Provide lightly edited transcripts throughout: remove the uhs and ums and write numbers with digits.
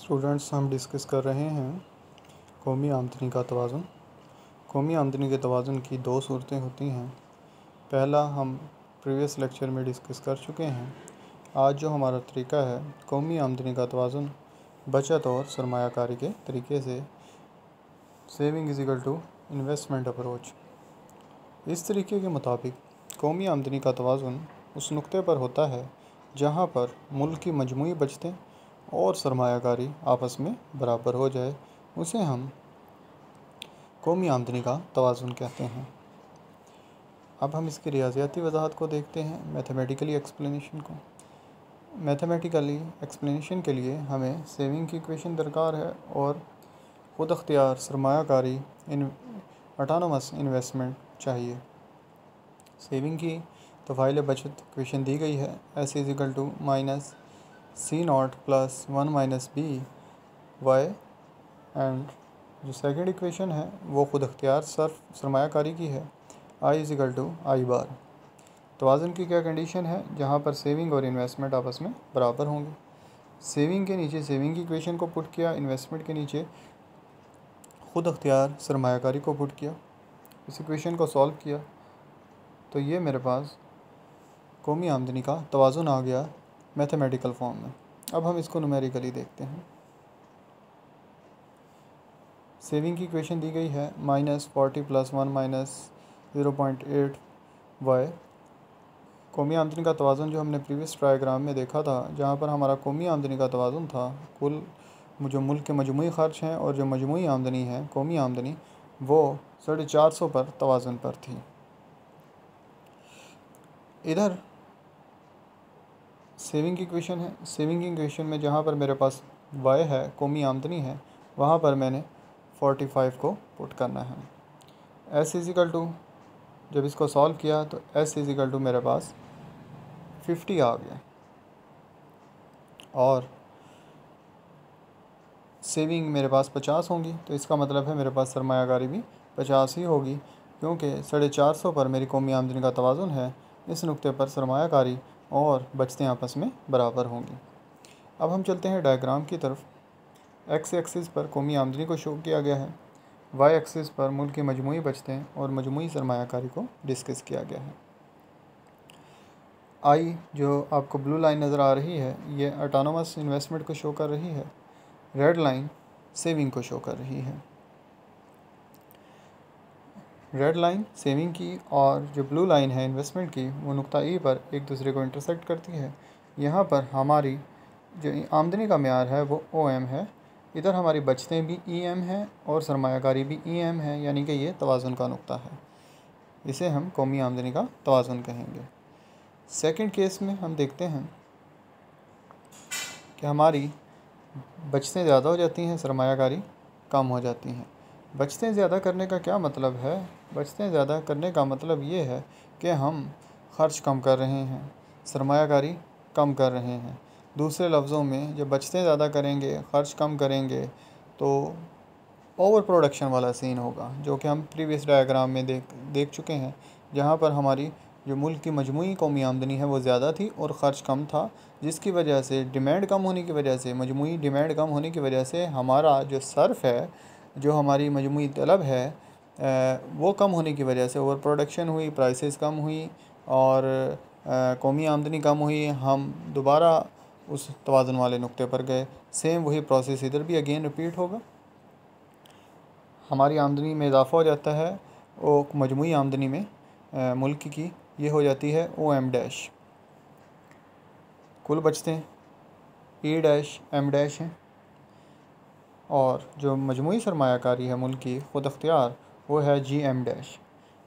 Students, हम discuss कर रहे हैं कौमी आमदनी का तवाज़ुन। कौमी आमदनी के तवाज़ुन की दो सूरतें होती हैं। पहला हम प्रीवियस लेक्चर में डिस्कस कर चुके हैं। आज जो हमारा तरीका है कौमी आमदनी का तवाज़ुन बचत और सरमायाकारी के तरीके से, saving is equal to investment approach. इस तरीके के मुताबिक कौमी आमदनी का तवाज़ुन उस नुक्ते पर होता है जहाँ पर मुल्क की मजमूई बचतें और सरमायाकारी आपस में बराबर हो जाए, उसे हम कौमी आमदनी का तवाज़ुन कहते हैं। अब हम इसकी रियाज़ियाती वजाहत को देखते हैं, मैथमेटिकली एक्सप्लेनेशन को। मैथमेटिकली एक्सप्लेनेशन के लिए हमें सेविंग की इक्वेशन दरकार है और खुद अख्तियार सरमायाकारी ऑटोनोमस इन्वेस्टमेंट चाहिए। सेविंग की तफ़ाइल बचत इक्वेशन दी गई है, S is equal to minus C naught plus 1 minus B Y, and जो सेकंड इक्वेशन है वो खुद अख्तियार सरमायाकारी की है, I is equal to I bar. तवाज़ुन की क्या कंडीशन है? जहाँ पर सेविंग और इन्वेस्टमेंट आपस में बराबर होंगे। सेविंग के नीचे सेविंग की इक्वेशन को पुट किया, इन्वेस्टमेंट के नीचे खुद अख्तियार सरमायाकारी को पुट किया, इस इक्वेशन को सॉल्व किया, तो ये मेरे पास कौमी आमदनी का तवाज़ुन आ गया मैथमेटिकल फॉर्म में। अब हम इसको न्यूमेरिकली देखते हैं। सेविंग की इक्वेशन दी गई है -40 + 1 - 0.8 वाई। कौमी आमदनी का तवाज़ुन जो हमने प्रीवियस डायग्राम में देखा था, जहाँ पर हमारा कौमी आमदनी का तवाज़ुन था, कुल जो मुल्क के मजमूई ख़र्च हैं और जो मजमूई आमदनी है कौमी आमदनी, वो 450 पर तवाज़ुन पर थी। इधर सेविंग की इक्वेशन है। सेविंग की इक्वेशन में जहाँ पर मेरे पास वाई है, कौमी आमदनी है, वहाँ पर मैंने 45 को पुट करना है। एस इज़ इक्वल टू, जब इसको सॉल्व किया तो एस इज़ इक्वल टू मेरे पास 50 आ गया, और सेविंग मेरे पास 50 होंगी, तो इसका मतलब है मेरे पास सरमायाकारी भी 50 ही होगी, क्योंकि 450 पर मेरी कौमी आमदनी का तवाज़ुन है। इस नुक्ते पर सरमायाकारी और बचतें आपस में बराबर होंगी। अब हम चलते हैं डायग्राम की तरफ। एक्स एक्सिस पर कौमी आमदनी को शो किया गया है, वाई एक्सिस पर मुल्क की मजमूई बचतें और मजमूई सरमायाकारी को डिस्कस किया गया है। आई जो आपको ब्लू लाइन नज़र आ रही है, ये ऑटोनोमस इन्वेस्टमेंट को शो कर रही है। रेड लाइन सेविंग को शो कर रही है। रेड लाइन सेविंग की और जो ब्लू लाइन है इन्वेस्टमेंट की, वो नुक्ता ई पर एक दूसरे को इंटरसेक्ट करती है। यहाँ पर हमारी जो आमदनी का म्यार है वो OM है, इधर हमारी बचतें भी EM हैं और सरमायाकारी भी EM है, यानी कि ये तवाज़ुन का नुक्ता है। इसे हम कौमी आमदनी का तवाज़ुन कहेंगे। सेकंड केस में हम देखते हैं कि हमारी बचतें ज़्यादा हो जाती हैं, सरमायाकारी कम हो जाती हैं। बचतें ज़्यादा करने का क्या मतलब है? बचतें ज़्यादा करने का मतलब ये है कि हम ख़र्च कम कर रहे हैं, सरमायाकारी कम कर रहे हैं। दूसरे लफ्ज़ों में, जब बचतें ज़्यादा करेंगे, ख़र्च कम करेंगे, तो ओवर प्रोडक्शन वाला सीन होगा, जो कि हम प्रीवियस डायग्राम में देख चुके हैं, जहाँ पर हमारी जो मुल्क की मजमूई कौमी आमदनी है वो ज़्यादा थी और ख़र्च कम था, जिसकी वजह से डिमांड कम होने की वजह से, मजमूई डिमांड कम होने की वजह से हमारा जो सर्फ है, जो हमारी मजमूई तलब है, वो कम होने की वजह से ओवर प्रोडक्शन हुई, प्राइसेस कम हुई और कौमी आमदनी कम हुई। हम दोबारा उस तवाज़ुन वाले नुक्ते पर गए। सेम वही प्रोसेस इधर भी अगेन रिपीट होगा। हमारी आमदनी में इजाफ़ा हो जाता है, वो मजमूई आमदनी में मुल्क की ये हो जाती है OM डैश। कुल बचतें E डैश M डैश हैं, और जो मजमूई सरमायाकारी है मुल्क की खुद अख्तियार, वो है GM डैश।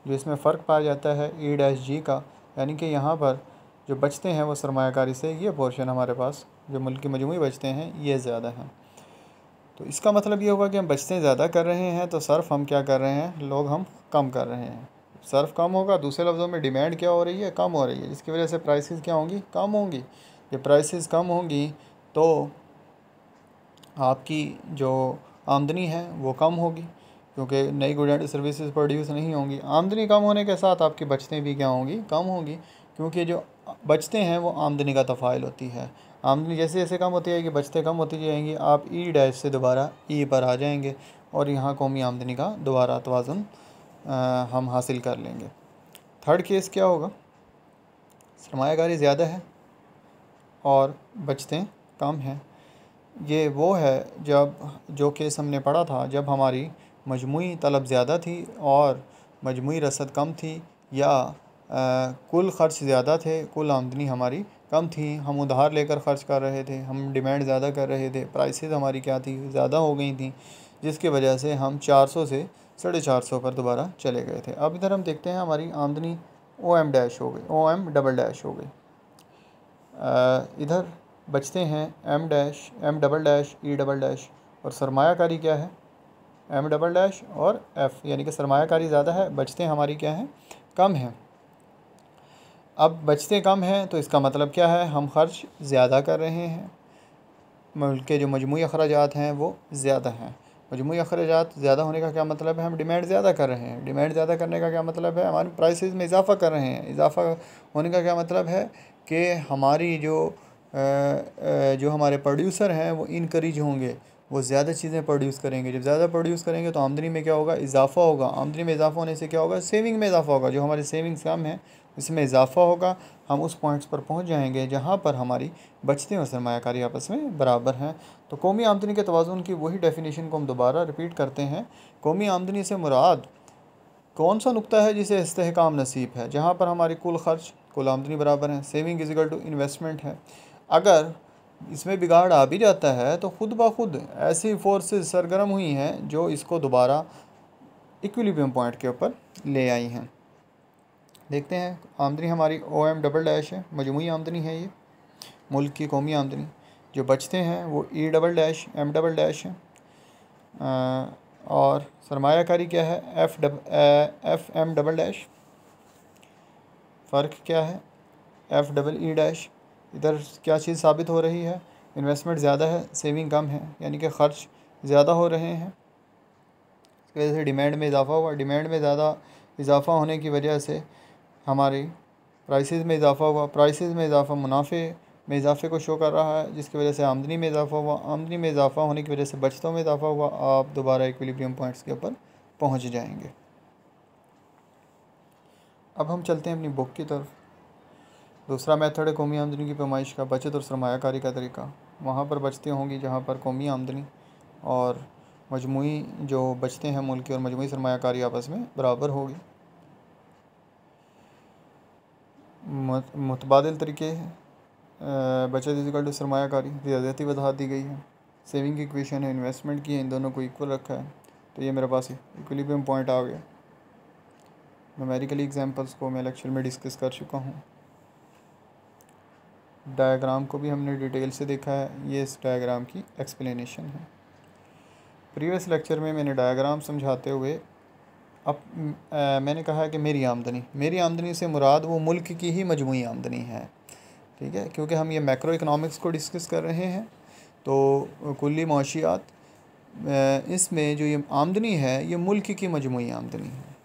जो इसमें फ़र्क पाया जाता है E डैश G का, यानी कि यहाँ पर जो बचतें हैं वो सरमायाकारी से, ये पोर्शन हमारे पास जो मुल्क की मजमूई बचतें हैं ये ज़्यादा हैं। तो इसका मतलब ये होगा कि हम बचतें ज़्यादा कर रहे हैं, तो सर्फ हम क्या कर रहे हैं, लोग हम कम कर रहे हैं। सर्फ कम होगा, दूसरे लफ्ज़ों में डिमांड क्या हो रही है, कम हो रही है, जिसकी वजह से प्राइसेस क्या होंगी, कम होंगी। जब प्राइसेस कम होंगी तो आपकी जो आमदनी है वो कम होगी, क्योंकि नई गुड एंड सर्विसेज प्रोड्यूस नहीं होंगी। आमदनी कम होने के साथ आपकी बचतें भी क्या होंगी, कम होंगी, क्योंकि जो बचतें हैं वो आमदनी का तफ़ाइल होती है। आमदनी जैसे जैसे कम होती जाएगी बचतें कम होती जाएंगी, आप ई डैश से दोबारा ई पर आ जाएंगे और यहाँ कौमी आमदनी का दोबारा तवाज़ुन हम हासिल कर लेंगे। थर्ड केस क्या होगा, सरमायाकारी ज़्यादा है और बचतें कम हैं। ये वो है जो केस हमने पढ़ा था जब हमारी मजमूई तलब ज़्यादा थी और मजमूई रसद कम थी, या कुल ख़र्च ज़्यादा थे, कुल आमदनी हमारी कम थी, हम उधार लेकर ख़र्च कर रहे थे, हम डिमांड ज़्यादा कर रहे थे, प्राइसेस हमारी क्या थी, ज़्यादा हो गई थी, जिसकी वजह से हम 400 से 450 पर दोबारा चले गए थे। अब इधर हम देखते हैं हमारी आमदनी OM डैश हो गई, OM डबल डैश हो गई। इधर बचते हैं M dash, M double dash, E double dash, और सरमायाकारी क्या है, M डबल डैश और F, यानी कि सरमायाकारी ज़्यादा है, बचतें हमारी क्या हैं, कम हैं। अब बचतें कम हैं तो इसका मतलब क्या है, हम ख़र्च ज़्यादा कर रहे हैं, मुल्क के जो मजमूई अखराजात हैं वो ज़्यादा हैं। मजमूई अखराजात ज़्यादा होने का क्या मतलब है, हम डिमांड ज़्यादा कर रहे हैं। डिमांड ज़्यादा करने का क्या मतलब है, हमारे प्राइसेस में इजाफ़ा कर रहे हैं। इजाफ़ा होने का क्या मतलब है कि हमारी जो हमारे प्रोड्यूसर हैं वो इनकरेज होंगे, वो ज़्यादा चीज़ें प्रोड्यूस करेंगे। जब ज़्यादा प्रोड्यूस करेंगे तो आमदनी में क्या होगा, इजाफ़ा होगा। आमदनी में इजाफ़ा होने से क्या होगा, सेविंग में इजाफ़ा होगा। जो हमारी सेविंग्स कम है इसमें इजाफ़ा होगा, हम उस पॉइंट्स पर पहुंच जाएंगे जहां पर हमारी बचतें और सरमायाकारी आपस में बराबर हैं। तो कौमी आमदनी के तवाज़ुन की वही डेफिनेशन को हम दोबारा रिपीट करते हैं। कौमी आमदनी से मुराद कौन सा नुक्ता है जिसे इस्तेहकाम नसीब है, जहाँ पर हमारी कुल ख़र्च कुल आमदनी बराबर है, saving is equal to investment है। अगर इसमें बिगाड़ आ भी जाता है तो ख़ुद ब खुद ऐसी फोर्सेस सरगर्म हुई हैं जो इसको दोबारा इक्विलिब्रियम पॉइंट के ऊपर ले आई हैं। देखते हैं, आमदनी हमारी OM डबल डैश है, मजमूई आमदनी है ये मुल्क की कौमी आमदनी। जो बचते हैं वो E double dash, M double dash है, और सरमायाकारी क्या है, FM डबल डैश। फ़र्क क्या है, F डबल E डैश। इधर क्या चीज़ साबित हो रही है, इन्वेस्टमेंट ज़्यादा है, सेविंग कम है, यानी कि ख़र्च ज़्यादा हो रहे हैं। इसकी वजह से डिमांड में इजाफ़ा हुआ। डिमांड में ज़्यादा इजाफ़ा होने की वजह से हमारी प्राइसेस में इजाफ़ा हुआ। प्राइसेस में इजाफ़ा मुनाफे में इजाफ़े को शो कर रहा है, जिसकी वजह से आमदनी में इजाफ़ा हुआ। आमदनी में इजाफ़ा होने की वजह से बचतों में इजाफ़ा हुआ। आप दोबारा इक्विलिब्रियम पॉइंट्स के ऊपर पहुंच जाएंगे। अब हम चलते हैं अपनी बुक की तरफ। दूसरा मेथड है कौमी आमदनी की पैमाइश का, बचत और सरमायाकारी का तरीका। वहाँ पर बचतें होंगी जहाँ पर कौमी आमदनी और मजमूई जो बचतें हैं मुल्क की और मजमूई सरमायाकारी आपस में बराबर होगी। मुतबादिल तरीके हैं, बचत इज इक्वल टू सरमायाकारी, रियाजती वजाहत दी गई है। सेविंग की इक्वेशन है, इन्वेस्टमेंट की है, इन दोनों को इक्वल रखा है। तो ये मेरे पास इक्विलिब्रियम पॉइंट आ गया। न्यूमेरिकल एग्जांपल्स को मैं लेक्चर में डिस्कस कर चुका हूँ। डायग्राम को भी हमने डिटेल से देखा है, ये इस डायग्राम की एक्सप्लेनेशन है। प्रीवियस लेक्चर में मैंने डायग्राम समझाते हुए अब मैंने कहा है कि मेरी आमदनी से मुराद वो मुल्क की ही मजमूई आमदनी है, ठीक है, क्योंकि हम ये मैक्रो इकनॉमिक्स को डिस्कस कर रहे हैं। तो कुल्ली मौशियात इसमें जो ये आमदनी है ये मुल्क की मजमूई आमदनी है।